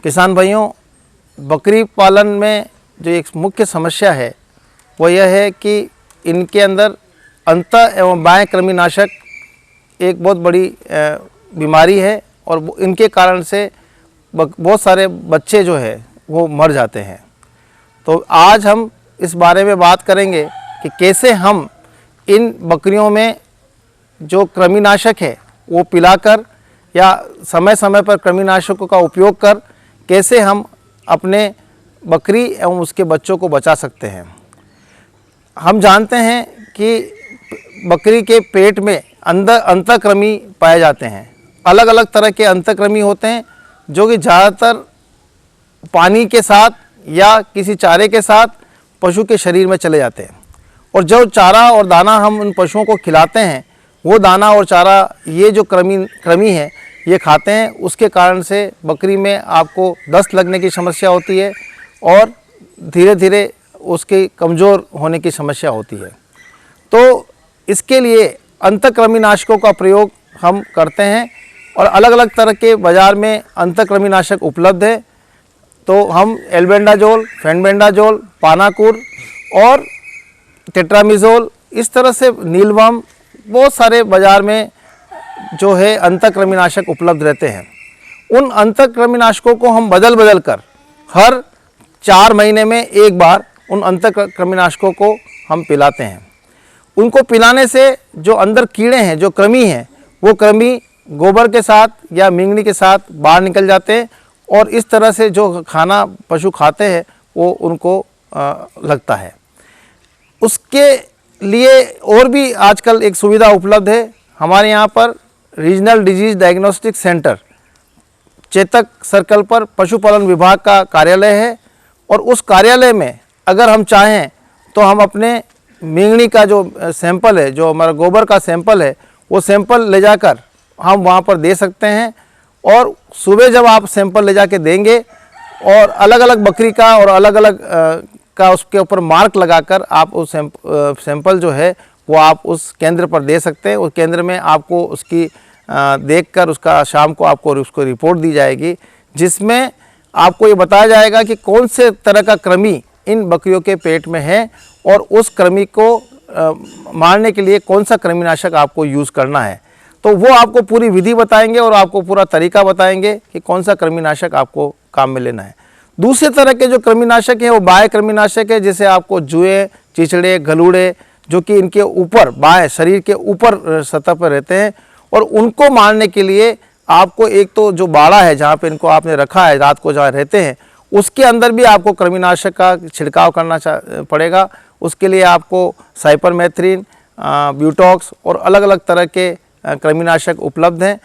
किसान भाइयों, बकरी पालन में जो एक मुख्य समस्या है वो यह है कि इनके अंदर अंत एवं बाह्य कृमिनाशक एक बहुत बड़ी बीमारी है और इनके कारण से बहुत सारे बच्चे जो है वो मर जाते हैं। तो आज हम इस बारे में बात करेंगे कि कैसे हम इन बकरियों में जो कृमिनाशक है वो पिलाकर या समय समय पर कृमिनाशकों का उपयोग कर कैसे हम अपने बकरी एवं उसके बच्चों को बचा सकते हैं। हम जानते हैं कि बकरी के पेट में अंदर अंतःकृमि पाए जाते हैं। अलग अलग तरह के अंतःकृमि होते हैं जो कि ज़्यादातर पानी के साथ या किसी चारे के साथ पशु के शरीर में चले जाते हैं और जो चारा और दाना हम उन पशुओं को खिलाते हैं वो दाना और चारा ये जो कृमि है ये खाते हैं। उसके कारण से बकरी में आपको दस्त लगने की समस्या होती है और धीरे धीरे उसके कमज़ोर होने की समस्या होती है। तो इसके लिए अंतःकृमिनाशकों का प्रयोग हम करते हैं और अलग अलग तरह के बाज़ार में अंतःकृमिनाशक उपलब्ध है। तो हम एल्बेंडाजोल, फेनबेंडाजोल, पानाकुर और टेट्रामिज़ोल, इस तरह से नीलवम, बहुत सारे बाज़ार में जो है अंतःकृमिनाशक उपलब्ध रहते हैं। उन अंतःकृमिनाशकों को हम बदल बदल कर हर 4 महीने में एक बार उन अंतःकृमिनाशकों को हम पिलाते हैं। उनको पिलाने से जो अंदर कीड़े हैं, जो कृमि हैं, वो कृमि गोबर के साथ या मिंगनी के साथ बाहर निकल जाते हैं और इस तरह से जो खाना पशु खाते हैं वो उनको लगता है। उसके लिए और भी आजकल एक सुविधा उपलब्ध है। हमारे यहाँ पर regional disease diagnostic centre Chetak circle पर पशुपालन विभाग का कार्यालय है और उस कार्यालय में अगर हम चाहें तो हम अपने मिंगनी का जो सैंपल है, जो हमारा गोबर का सैंपल है, वो सैंपल ले जाकर हम वहाँ पर दे सकते हैं। और सुबह जब आप सैंपल ले जाके देंगे और अलग अलग बकरी का और अलग अलग का उसके ऊपर मार्क लगाकर आप उस सैंपल जो है वो आप उस केंद्र पर दे सकते हैं। उस केंद्र में आपको उसकी देखकर उसका शाम को आपको उसको रिपोर्ट दी जाएगी, जिसमें आपको ये बताया जाएगा कि कौन से तरह का कृमि इन बकरियों के पेट में है और उस कृमि को मारने के लिए कौन सा कृमिनाशक आपको यूज़ करना है। तो वो आपको पूरी विधि बताएंगे और आपको पूरा तरीका बताएंगे कि कौन सा कृमिनाशक आपको काम में लेना है। दूसरे तरह के जो कृमिनाशक हैं वो बाह्य कृमिनाशक है, जैसे आपको जुए, चिचड़े, गलूड़े, जो कि इनके ऊपर बाह्य शरीर के ऊपर सतह पर रहते हैं और उनको मारने के लिए आपको एक तो जो बाड़ा है जहाँ पे इनको आपने रखा है, रात को जहाँ रहते हैं, उसके अंदर भी आपको कृमिनाशक का छिड़काव करना पड़ेगा। उसके लिए आपको साइपरमेथ्रिन, ब्यूटॉक्स और अलग अलग तरह के कृमिनाशक उपलब्ध हैं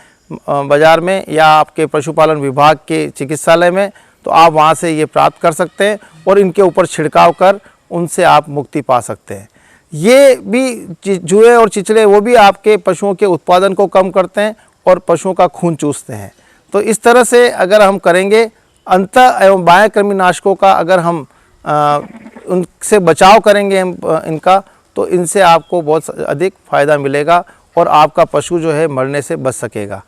बाज़ार में या आपके पशुपालन विभाग के चिकित्सालय में, तो आप वहाँ से ये प्राप्त कर सकते हैं और इनके ऊपर छिड़काव कर उनसे आप मुक्ति पा सकते हैं। ये भी जुए और चिचड़े वो भी आपके पशुओं के उत्पादन को कम करते हैं और पशुओं का खून चूसते हैं। तो इस तरह से अगर हम करेंगे अंतः एवं बाह्य कृमिनाशकों का अगर हम उनसे बचाव करेंगे इनका, तो इनसे आपको बहुत अधिक फ़ायदा मिलेगा और आपका पशु जो है मरने से बच सकेगा।